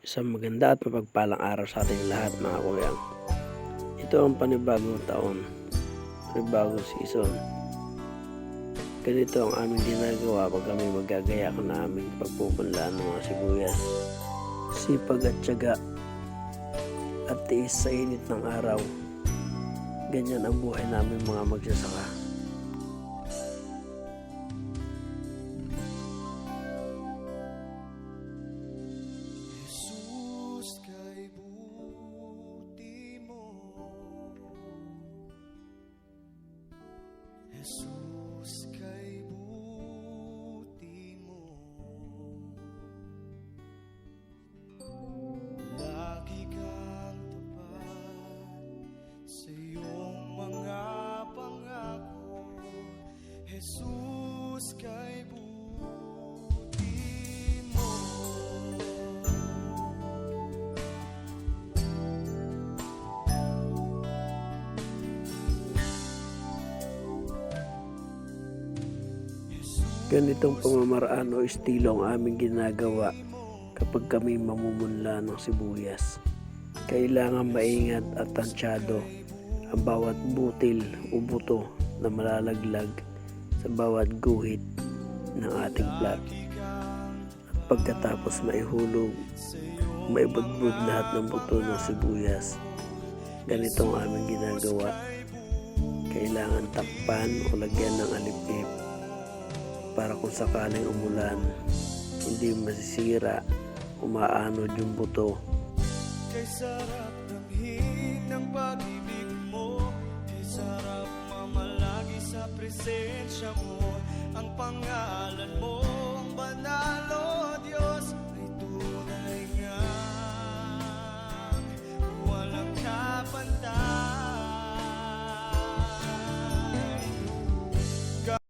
Isang maganda at mapagpalang araw sa ating lahat mga kuyang. Ito ang panibagong taon, panibagong season. Ganito ang aming ginagawa pag kami magagayak na aming pagpupunlaan ng mga sibuyas. Sipag at tiyaga at tiis sa init ng araw. Ganyan ang buhay namin mga magsasaka. Jesus, kay buti mo, lagi kang tapat sa iyong mga pangako. Jesus, kay buti mo. Ganitong pamamaraan o estilo ang aming ginagawa kapag kami mamumunla ng sibuyas. Kailangan maingat at tansyado ang bawat butil o buto na malalaglag sa bawat guhit ng ating plat. At pagkatapos maihulog, maibudbud lahat ng buto ng sibuyas. Ganito ang aming ginagawa. Kailangan takpan o lagyan ng alipip para kung sakaling umulan, hindi masisira, umaanod yung buto. Kay sarap damhin ng pag-ibig mo, kay sarap mamalagi sa presensya mo, ang pangalan mo ang banal.